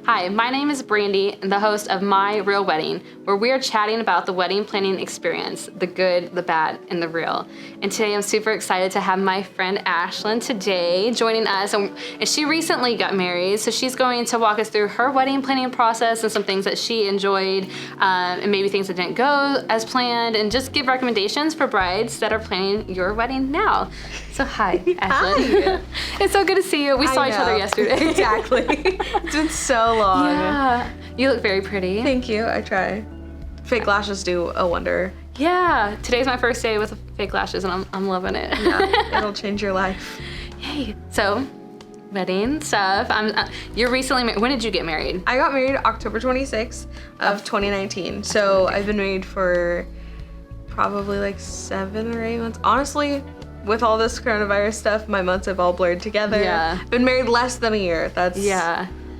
Hi, my name is Brandi, the host of My Real Wedding, where we are chatting about the wedding planning experience, the good, the bad, and the real. And today I'm super excited to have my friend Ashlynn today joining us. And she recently got married, so she's going to walk us through her wedding planning process and some things that she enjoyed, and maybe things that didn't go as planned, and just give recommendations for brides that are planning your wedding now. So hi, Ashlynn. Hi. It's so good to see you. We saw each other yesterday. Exactly. It's been so long. Yeah. You look very pretty. Thank you. I try. Fake lashes do a wonder. Yeah. Today's my first day with fake lashes, and I'm loving it. Yeah. It'll change your life. Yay. So, wedding stuff. You're recently married. When did you get married? I got married October 26th of 2019. So I've been married for probably like 7 or 8 months. Honestly, with all this coronavirus stuff, my months have all blurred together. Yeah. Been married less than a year. That's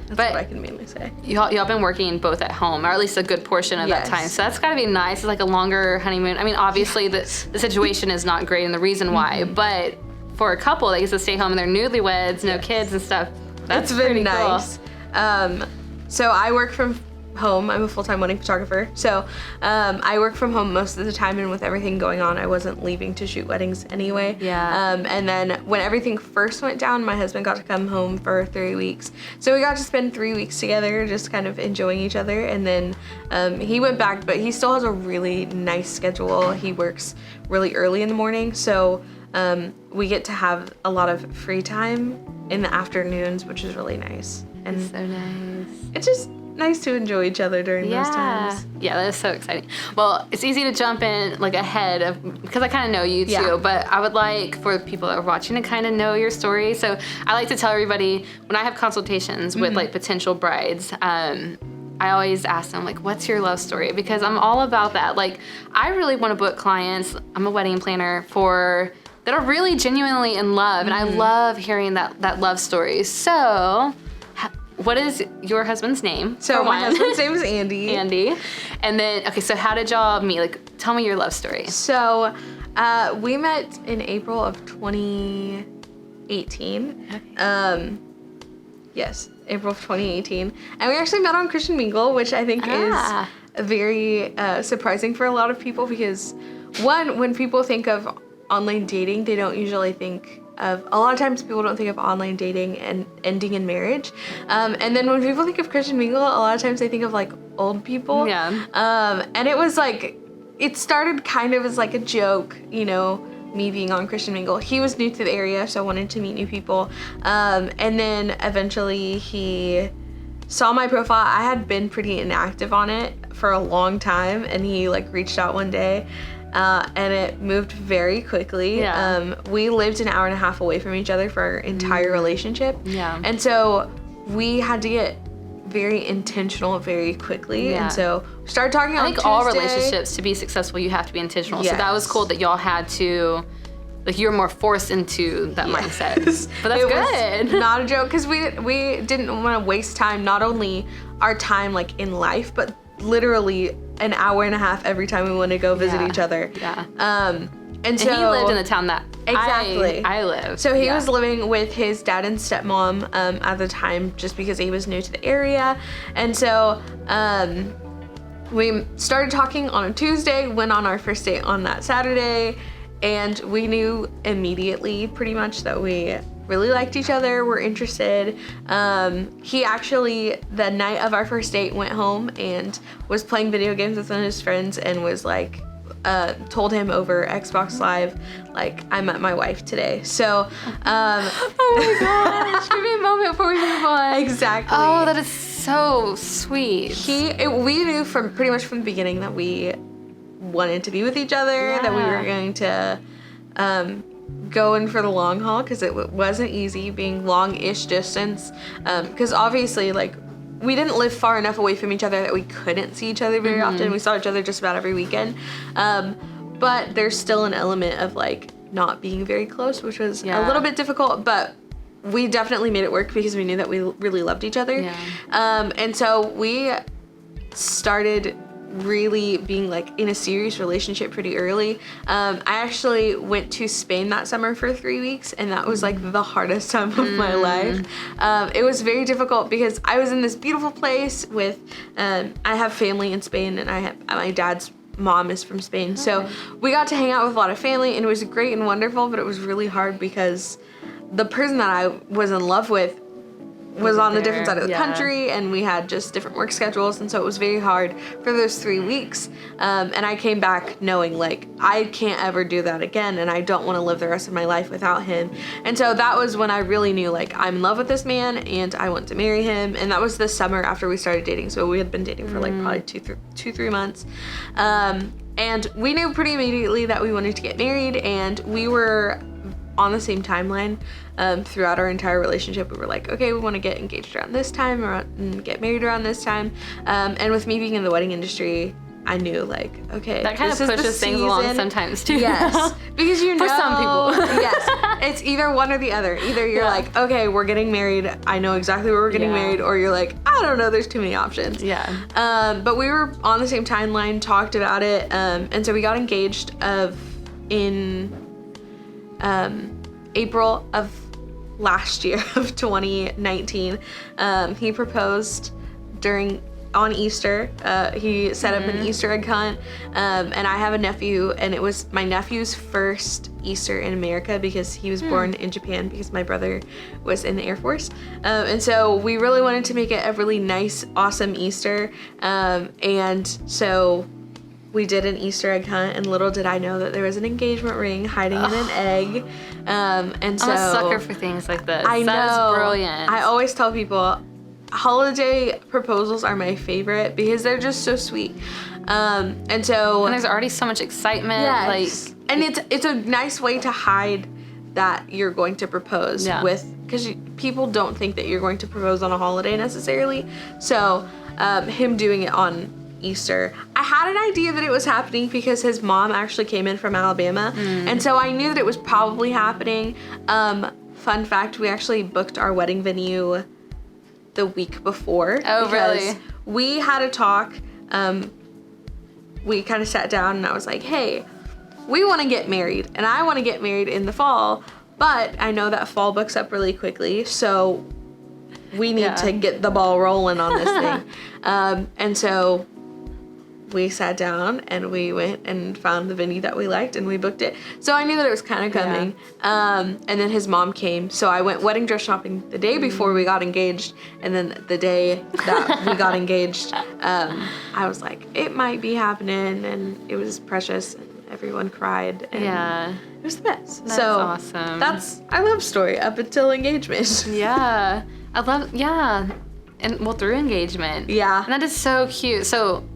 but what I can mainly say. Y'all been working both at home, or at least a good portion of that time. So that's gotta be nice. It's like a longer honeymoon. I mean, obviously the situation is not great and the reason why, but for a couple that gets to stay home and they're newlyweds, no kids and stuff, that's pretty nice. Cool. So I work from home. I'm a full-time wedding photographer. So I work from home most of the time, and with everything going on, I wasn't leaving to shoot weddings anyway. Yeah. And then when everything first went down, my husband got to come home for 3 weeks. So we got to spend 3 weeks together, just kind of enjoying each other. And then he went back, but he still has a really nice schedule. He works really early in the morning. So we get to have a lot of free time in the afternoons, which is really nice. And That's so nice. It's just nice to enjoy each other during those times. Yeah, that is so exciting. Well, it's easy to jump in like ahead of, because I kind of know you too, but I would like for people that are watching to kind of know your story. So I like to tell everybody when I have consultations with like potential brides, I always ask them like, what's your love story? Because I'm all about that. Like, I really want to book clients. I'm a wedding planner that are really genuinely in love, and I love hearing that love story. So what is your husband's name? So my husband's name is Andy. Andy. And then, okay, so how did y'all meet? Like, tell me your love story. So we met in April of 2018. Okay. Yes, April of 2018. And we actually met on Christian Mingle, which I think is very surprising for a lot of people because, one, when people think of online dating, they don't usually think of, a lot of times people don't think of online dating and ending in marriage. And then when people think of Christian Mingle, a lot of times they think of like old people. Yeah. And it was like, it started kind of as like a joke, you know, me being on Christian Mingle. He was new to the area, so I wanted to meet new people. And then eventually he saw my profile. I had been pretty inactive on it for a long time, and he like reached out one day. And it moved very quickly. Yeah. We lived an hour and a half away from each other for our entire relationship. Yeah. And so we had to get very intentional very quickly. Yeah. And so we started talking on Tuesday. I think all relationships, to be successful, you have to be intentional. Yes. So that was cool that y'all had to, like, you were more forced into that mindset. But that's good. Was not a joke, because we didn't want to waste time, not only our time like in life, but literally an hour and a half every time we want to go visit each other. Yeah. And so he lived in the town that I live. So he was living with his dad and stepmom at the time, just because he was new to the area. And so we started talking on a Tuesday, went on our first date on that Saturday, and we knew immediately pretty much that we really liked each other, were interested. He actually, the night of our first date, went home and was playing video games with one of his friends and was like, told him over Xbox Live, like, I met my wife today. So, oh my gosh, give me a moment before we move on. Exactly. Oh, that is so sweet. We knew pretty much from the beginning that we wanted to be with each other, that we were going to go in for the long haul, because it wasn't easy being long-ish distance, because obviously, like, we didn't live far enough away from each other that we couldn't see each other very often. We saw each other just about every weekend, but there's still an element of like not being very close, which was a Yeah. little bit difficult, but we definitely made it work because we knew that we really loved each other. Yeah. And so we started really being like in a serious relationship pretty early. I actually went to Spain that summer for 3 weeks, and that was like the hardest time of my life. It was very difficult because I was in this beautiful place with, I have family in Spain, and my dad's mom is from Spain. So we got to hang out with a lot of family, and it was great and wonderful, but it was really hard because the person that I was in love with was on the different side of the country, and we had just different work schedules, and so it was very hard for those 3 weeks. And I came back knowing like I can't ever do that again, and I don't want to live the rest of my life without him. And so that was when I really knew like I'm in love with this man and I want to marry him. And that was the summer after we started dating, so we had been dating for like probably 2-3 months. And we knew pretty immediately that we wanted to get married, and we were on the same timeline throughout our entire relationship. We were like, okay, we want to get engaged around this time and get married around this time. And with me being in the wedding industry, I knew like, okay, that kind of pushes things along sometimes too. Yes, because for some people. Yes, it's either one or the other. Either you're like, okay, we're getting married, I know exactly where we're getting married, or you're like, I don't know, there's too many options. Yeah. But we were on the same timeline, talked about it, and so we got engaged in April of last year of 2019. He proposed on Easter. He set up an Easter egg hunt, and I have a nephew, and it was my nephew's first Easter in America because he was born in Japan because my brother was in the Air Force. And so we really wanted to make it a really nice, awesome Easter. And so we did an Easter egg hunt, and little did I know that there was an engagement ring hiding in an egg. And so I'm a sucker for things like this. I know. That is brilliant. I always tell people holiday proposals are my favorite because they're just so sweet. And there's already so much excitement. Yes. Like, and it's a nice way to hide that you're going to propose with, because people don't think that you're going to propose on a holiday necessarily. So him doing it on Easter, I had an idea that it was happening because his mom actually came in from Alabama, and so I knew that it was probably happening. Fun fact, we actually booked our wedding venue the week before. Oh, because really? We had a talk. We kind of sat down, and I was like, hey, we want to get married, and I want to get married in the fall, but I know that fall books up really quickly, so we need to get the ball rolling on this thing. And so we sat down and we went and found the venue that we liked, and we booked it. So I knew that it was kind of coming. And then his mom came. So I went wedding dress shopping the day before we got engaged. And then the day that we got engaged, I was like, it might be happening. And it was precious, and everyone cried. And it was the best. That's awesome. That's our love story up until engagement. Yeah. I love, and well, through engagement. Yeah. And that is so cute. So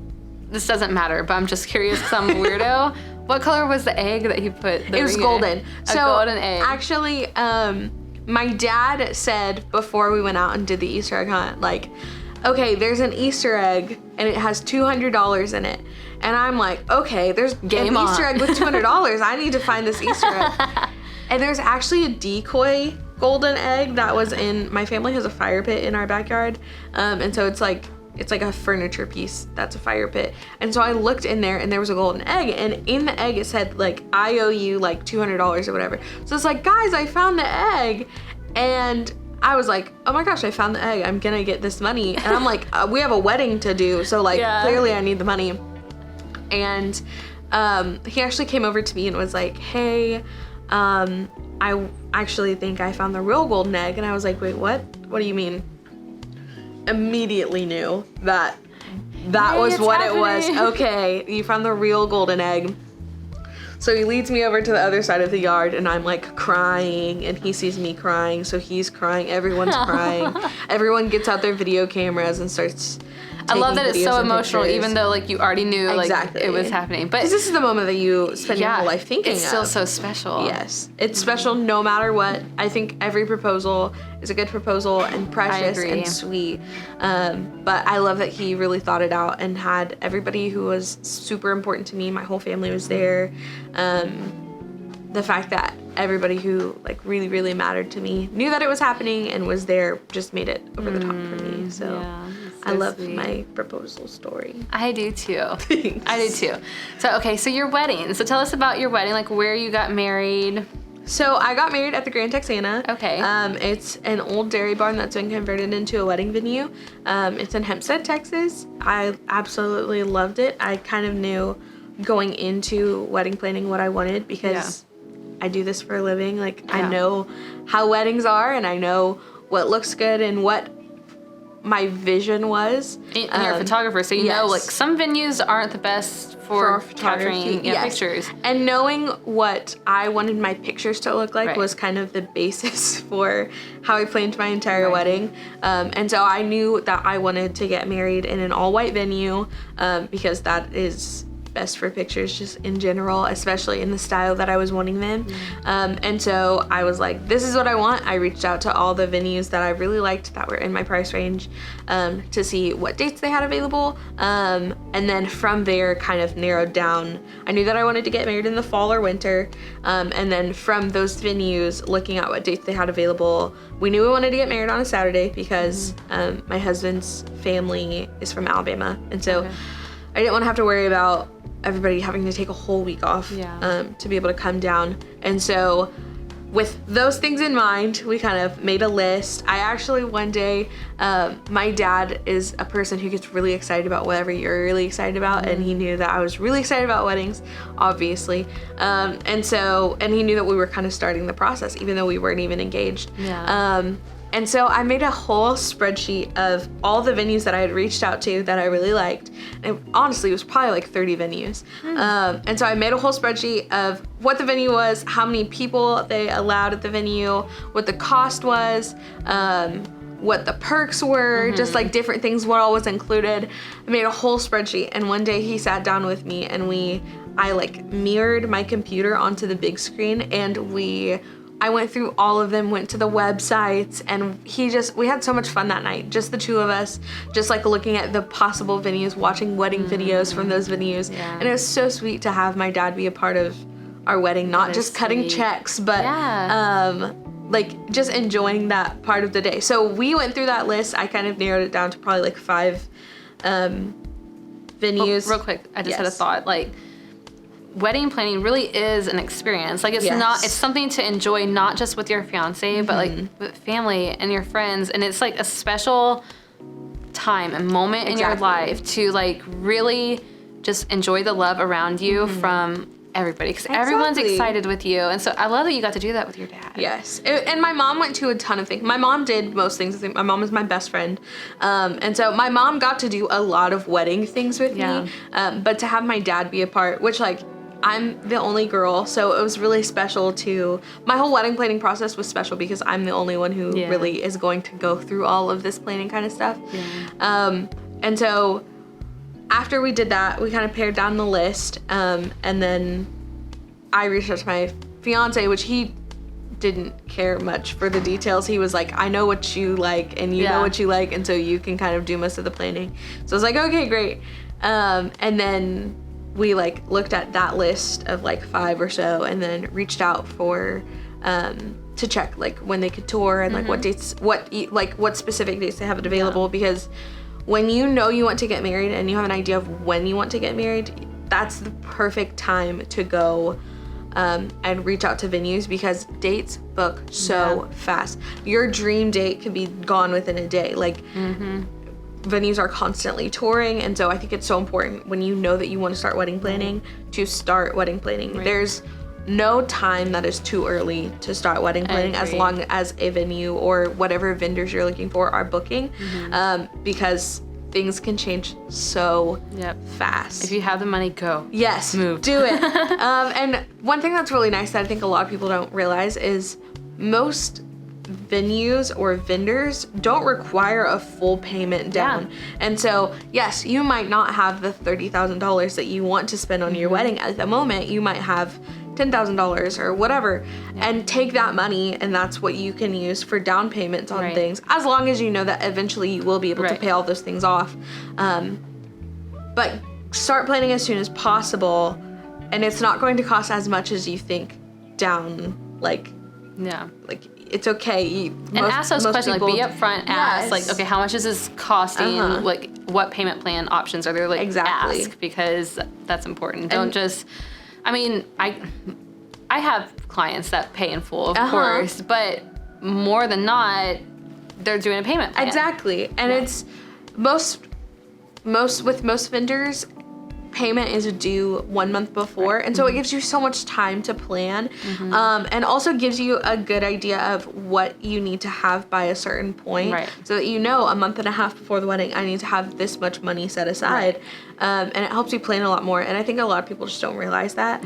this doesn't matter, but I'm just curious because I'm a weirdo. What color was the egg that he put the It was ring golden. in? So a golden egg. Actually, my dad said before we went out and did the Easter egg hunt, like, okay, there's an Easter egg and it has $200 in it. And I'm like, okay, there's Game an on. Easter egg with $200. I need to find this Easter egg. And there's actually a decoy golden egg that was in, my family has a fire pit in our backyard. And so it's like a furniture piece that's a fire pit. And so I looked in there, and there was a golden egg, and in the egg it said like, I owe you like $200 or whatever. So it's like, guys, I found the egg. And I was like, oh my gosh, I found the egg. I'm gonna get this money. And I'm like, we have a wedding to do, so like clearly I need the money. And he actually came over to me and was like, hey, I actually think I found the real golden egg. And I was like, wait, what? What do you mean? Immediately knew that was what it was. Okay, you found the real golden egg. So he leads me over to the other side of the yard, and I'm like crying, and he sees me crying, so he's crying, everyone's crying. Everyone gets out their video cameras and starts I love that it's so and emotional, pictures. even though like you already knew like it was happening. But this is the moment that you spend your whole life thinking it's still so special. Yes, it's special no matter what. I think every proposal is a good proposal and precious and sweet. But I love that he really thought it out and had everybody who was super important to me. My whole family was there. the fact that everybody who like really, really mattered to me knew that it was happening and was there just made it over the top for me. So, I love my proposal story. I do too. Thanks. I do too. So, okay, so your wedding. So tell us about your wedding, like where you got married. So I got married at the Grand Texana. Okay. It's an old dairy barn that's been converted into a wedding venue. It's in Hempstead, Texas. I absolutely loved it. I kind of knew going into wedding planning what I wanted because I do this for a living. Like I know how weddings are and I know what looks good and what my vision was. And you're a photographer, so you know like some venues aren't the best for capturing pictures. And knowing what I wanted my pictures to look like was kind of the basis for how I planned my entire wedding. And so I knew that I wanted to get married in an all-white venue because that is best for pictures just in general, especially in the style that I was wanting them. And so I was like, this is what I want. I reached out to all the venues that I really liked that were in my price range to see what dates they had available. And then from there kind of narrowed down. I knew that I wanted to get married in the fall or winter. And then from those venues, looking at what dates they had available, we knew we wanted to get married on a Saturday because my husband's family is from Alabama. And so I didn't want to have to worry about everybody having to take a whole week off to be able to come down. And so with those things in mind, we kind of made a list. I actually one day, my dad is a person who gets really excited about whatever you're really excited about, and he knew that I was really excited about weddings, obviously. And he knew that we were kind of starting the process, even though we weren't even engaged. And so I made a whole spreadsheet of all the venues that I had reached out to that I really liked. And honestly, it was probably like 30 venues. And so I made a whole spreadsheet of what the venue was, how many people they allowed at the venue, what the cost was, what the perks were, just like different things, what all was included. I made a whole spreadsheet. And one day he sat down with me and I like mirrored my computer onto the big screen and I went through all of them, went to the websites, and we had so much fun that night. Just the two of us, just like looking at the possible venues, watching wedding videos from those venues. And it was so sweet to have my dad be a part of our wedding, not just cutting checks, but like just enjoying that part of the day. So we went through that list. I kind of narrowed it down to probably like 5 venues. Real quick, I just had a thought. Like, wedding planning really is an experience. Like it's something to enjoy, not just with your fiance, but like with family and your friends. And it's like a special time and moment in your life to like really just enjoy the love around you from everybody, because everyone's excited with you. And so I love that you got to do that with your dad. Yes. And my mom went to a ton of things. My mom did most things. My mom is my best friend. And so my mom got to do a lot of wedding things with me. But to have my dad be a part, which like, I'm the only girl, so it was really special my whole wedding planning process was special because I'm the only one who really is going to go through all of this planning kind of stuff. And so after we did that, we kind of pared down the list, and then I reached out to my fiance, which he didn't care much for the details. He was like, I know what you like and you know what you like, and so you can kind of do most of the planning. So I was like, okay, great. And then we like looked at that list of like 5 or so and then reached out for to check like when they could tour and like what dates, what specific dates they have available, because when you know you want to get married and you have an idea of when you want to get married, that's the perfect time to go and reach out to venues, because dates book so fast. Your dream date could be gone within a day. Like venues are constantly touring, and so I think it's so important when you know that you want to start wedding planning to start wedding planning. There's no time that is too early to start wedding planning, as long as a venue or whatever vendors you're looking for are booking, because things can change so fast. If you have the money, go. Yes, move. Do it. And one thing that's really nice that I think a lot of people don't realize is most venues or vendors don't require a full payment down. And so, yes, you might not have the $30,000 that you want to spend on your wedding at the moment. You might have $10,000 or whatever, and take that money, and that's what you can use for down payments on things, as long as you know that eventually you will be able to pay all those things off. But start planning as soon as possible, and it's not going to cost as much as you think down, like it's okay. And ask those questions, like be upfront, ask, like, okay, how much is this costing? Like, what payment plan options are there? Like, exactly. ask, because that's important. Don't just, I mean, I have clients that pay in full, of course, but more than not, they're doing a payment plan. Exactly. And it's with most vendors, payment is due 1 month before, and so it gives you so much time to plan, and also gives you a good idea of what you need to have by a certain point, so that you know a month and a half before the wedding, I need to have this much money set aside, and it helps you plan a lot more. And I think a lot of people just don't realize that,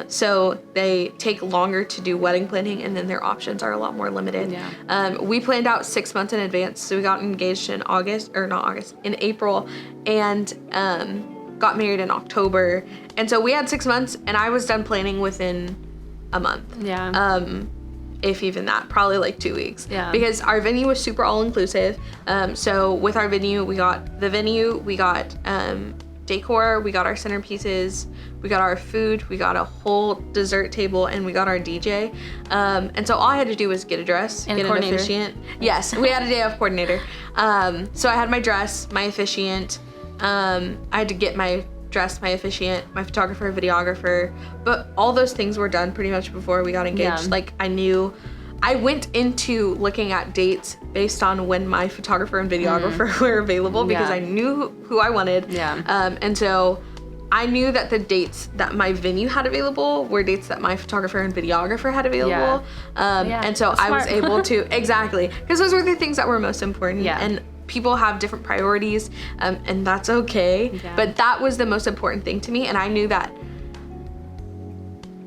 so they take longer to do wedding planning, and then their options are a lot more limited. We planned out 6 months in advance, so we got engaged in in April, and got married in October, and so we had 6 months, and I was done planning within a month. If even that, probably like 2 weeks. Because our venue was super all-inclusive. So with our venue, we got the venue, we got decor, we got our centerpieces, we got our food, we got a whole dessert table, and we got our DJ. And so all I had to do was get a dress, and get an officiant. Yes, we had a day of coordinator. So I had my dress, my officiant. I had to get my dress, my officiant, my photographer, videographer, but all those things were done pretty much before we got engaged. Like, I went into looking at dates based on when my photographer and videographer were available, because I knew who I wanted. And so I knew that the dates that my venue had available were dates that my photographer and videographer had available. And so I was able to, exactly, because those were the things that were most important. And people have different priorities, and that's okay. But that was the most important thing to me, and I knew that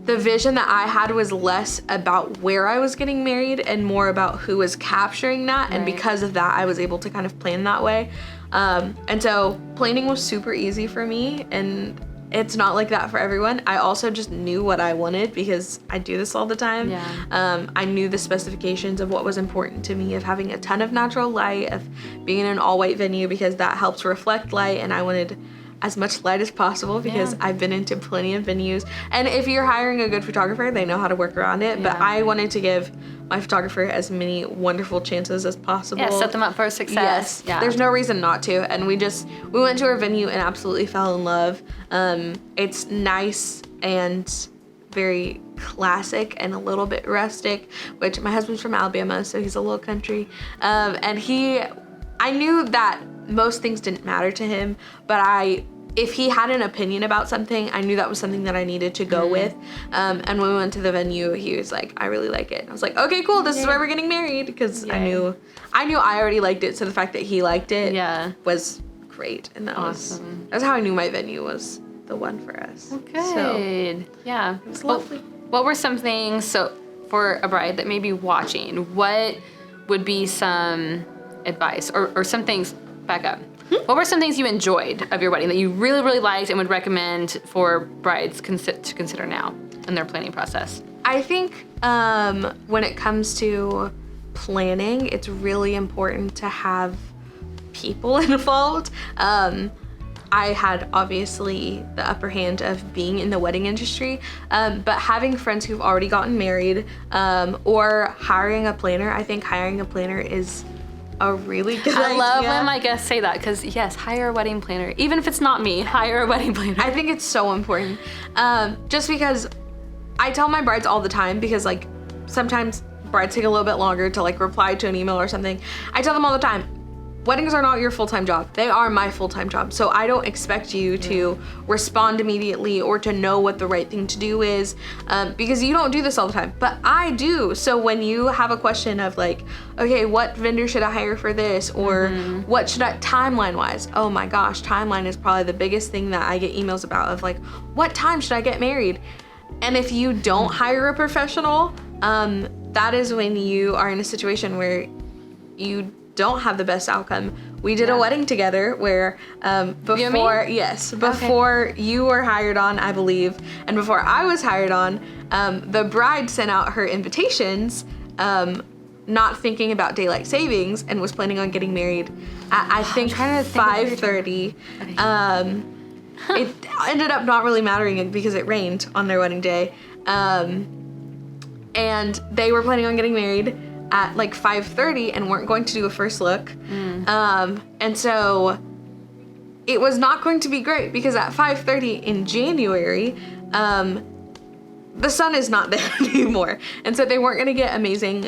the vision that I had was less about where I was getting married and more about who was capturing that. And because of that, I was able to kind of plan that way. And so planning was super easy for me, and it's not like that for everyone. I also just knew what I wanted, because I do this all the time. I knew the specifications of what was important to me, of having a ton of natural light, of being in an all-white venue, because that helps reflect light, and I wanted as much light as possible, because I've been into plenty of venues. And if you're hiring a good photographer, they know how to work around it. But I wanted to give my photographer as many wonderful chances as possible. Set them up for success. There's no reason not to. And we went to our venue and absolutely fell in love. It's nice and very classic and a little bit rustic, which my husband's from Alabama, so he's a little country. And I knew that most things didn't matter to him, but if he had an opinion about something, I knew that was something that I needed to go with. And when we went to the venue, he was like, I really like it. I was like, okay, cool, this is where we're getting married, because I knew I already liked it, so the fact that he liked it was great. And that was how I knew my venue was the one for us. Good. So, it was lovely. What were some things, so for a bride that may be watching, what would be some advice or some things, back up. What were some things you enjoyed of your wedding that you really, really liked and would recommend for brides to consider now in their planning process? I think when it comes to planning, it's really important to have people involved. I had obviously the upper hand of being in the wedding industry, but having friends who've already gotten married, or hiring a planner. I think hiring a planner is a really good idea. I love when my guests say that, because yes, hire a wedding planner. Even if it's not me, hire a wedding planner. I think it's so important. Just because I tell my brides all the time, because like sometimes brides take a little bit longer to like reply to an email or something. I tell them all the time, weddings are not your full-time job. They are my full-time job. So I don't expect you to respond immediately or to know what the right thing to do is, because you don't do this all the time, but I do. So when you have a question of like, okay, what vendor should I hire for this? Or what should I, timeline-wise? Oh my gosh, timeline is probably the biggest thing that I get emails about, of like, what time should I get married? And if you don't hire a professional, that is when you are in a situation where you don't have the best outcome. We did a wedding together where before you were hired on, I believe, and before I was hired on, the bride sent out her invitations, not thinking about daylight savings, and was planning on getting married at, I think, 5:30. It ended up not really mattering because it rained on their wedding day. and they were planning on getting married at like 5:30 and weren't going to do a first look. And so it was not going to be great because at 5:30 in January, the sun is not there anymore. And so they weren't going to get amazing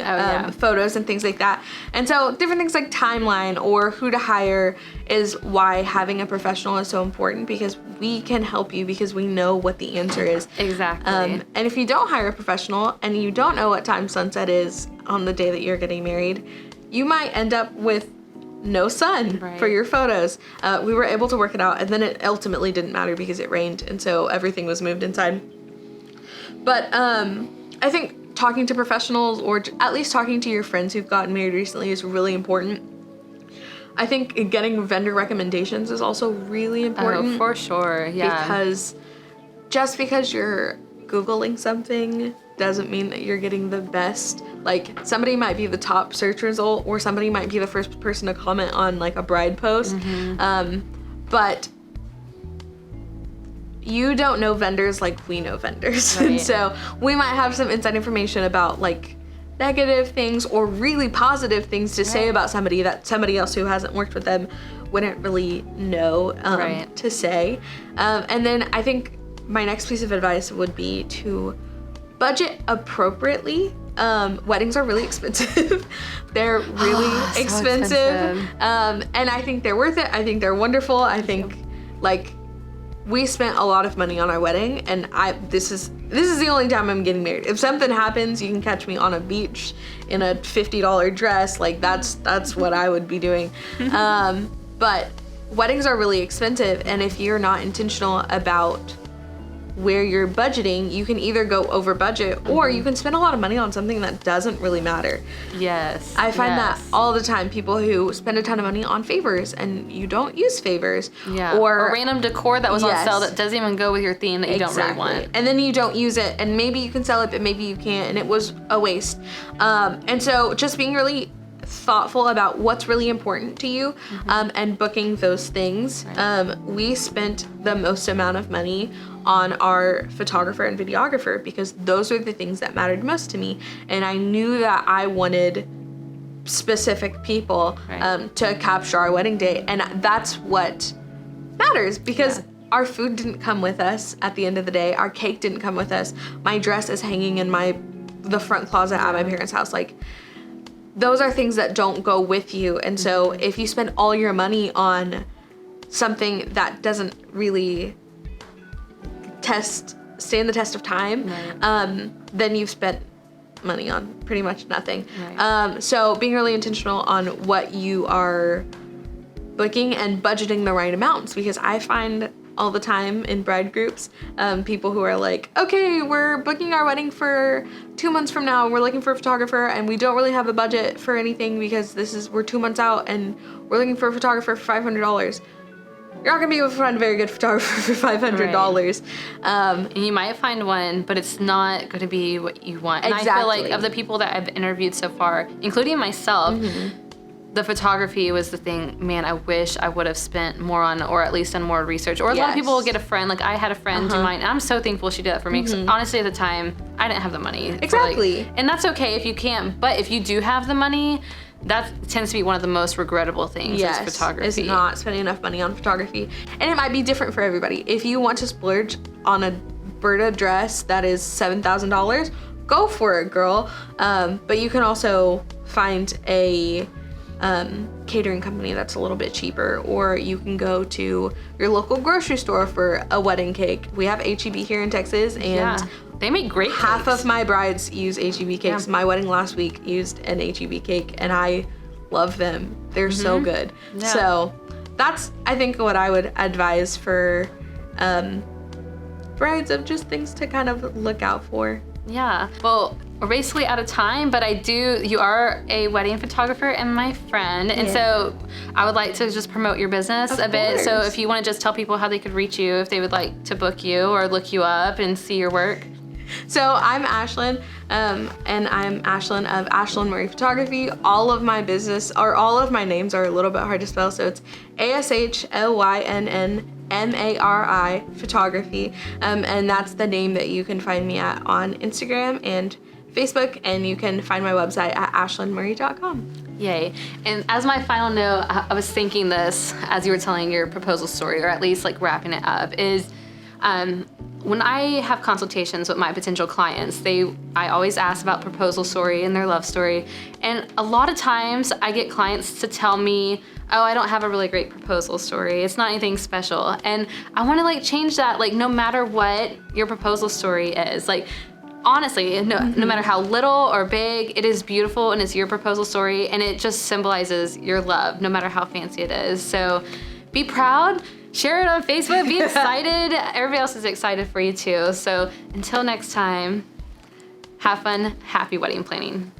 photos and things like that. And so different things like timeline or who to hire is why having a professional is so important, because we can help you because we know what the answer is. Exactly. And if you don't hire a professional and you don't know what time sunset is on the day that you're getting married, you might end up with no sun for your photos. We were able to work it out, and then it ultimately didn't matter because it rained, and so everything was moved inside. But I think talking to professionals, or at least talking to your friends who've gotten married recently, is really important. I think getting vendor recommendations is also really important. Oh, for sure, yeah. Because just because you're Googling something doesn't mean that you're getting the best. Like, somebody might be the top search result, or somebody might be the first person to comment on like a bride post. But you don't know vendors like we know vendors. And so we might have some inside information about like negative things or really positive things to say about somebody that somebody else who hasn't worked with them wouldn't really know to say. And then I think my next piece of advice would be to budget appropriately. Weddings are really expensive. They're really expensive. And I think they're worth it. I think they're wonderful. I think like we spent a lot of money on our wedding, and this is the only time I'm getting married. If something happens, you can catch me on a beach in a $50 dress. Like that's what I would be doing. But weddings are really expensive, and if you're not intentional about where you're budgeting, you can either go over budget or you can spend a lot of money on something that doesn't really matter. Yes. I find that all the time, people who spend a ton of money on favors and you don't use favors. Yeah. Or random decor that was on sale that doesn't even go with your theme that you don't really want. And then you don't use it, and maybe you can sell it, but maybe you can't, and it was a waste. And so just being really thoughtful about what's really important to you, and booking those things. We spent the most amount of money on our photographer and videographer because those are the things that mattered most to me, and I knew that I wanted specific people to capture our wedding day, and that's what matters because our food didn't come with us at the end of the day. Our cake didn't come with us. My dress is hanging in the front closet at my parents' house. Like, those are things that don't go with you. And so if you spend all your money on something that doesn't really stand the test of time, then you've spent money on pretty much nothing. So being really intentional on what you are booking and budgeting the right amounts, because I find all the time in bride groups, people who are like, okay, we're booking our wedding for 2 months from now, we're looking for a photographer, and we don't really have a budget for anything because we're 2 months out and we're looking for a photographer for $500. You're not gonna be able to find a very good photographer for $500. And you might find one, but it's not gonna be what you want. And I feel like of the people that I've interviewed so far, including myself, the photography was the thing, man, I wish I would have spent more on, or at least done more research. Or a lot of people will get a friend, like I had a friend do mine, and I'm so thankful she did that for me, because honestly at the time, I didn't have the money. Exactly. And that's okay if you can't, but if you do have the money, that tends to be one of the most regrettable things is photography. Is not spending enough money on photography. And it might be different for everybody. If you want to splurge on a Berta dress that is $7,000, go for it, girl. But you can also find a catering company that's a little bit cheaper, or you can go to your local grocery store for a wedding cake. We have H-E-B here in Texas, and they make great cakes. Half of my brides use H-E-B cakes. My wedding last week used an H-E-B cake, and I love them. They're so good. So that's, I think, what I would advise for brides, of just things to kind of look out for. Yeah. Well, we're basically out of time, but you are a wedding photographer and my friend. And so I would like to just promote your business a bit. So if you want to just tell people how they could reach you, if they would like to book you or look you up and see your work. So I'm Ashlynn, and I'm Ashlynn of Ashlynn Mari Photography. All of my names are a little bit hard to spell, so it's ASHLYNN MARI Photography, and that's the name that you can find me at on Instagram and Facebook, and you can find my website at ashlynnmari.com. Yay. And as my final note, I was thinking this as you were telling your proposal story, or at least like wrapping it up, is when I have consultations with my potential clients, I always ask about proposal story and their love story. And a lot of times I get clients to tell me, oh, I don't have a really great proposal story. It's not anything special. And I want to like change that, like no matter what your proposal story is, like honestly, no matter how little or big, it is beautiful and it's your proposal story and it just symbolizes your love, no matter how fancy it is. So be proud, share it on Facebook, be excited. Everybody else is excited for you too. So until next time, have fun, happy wedding planning.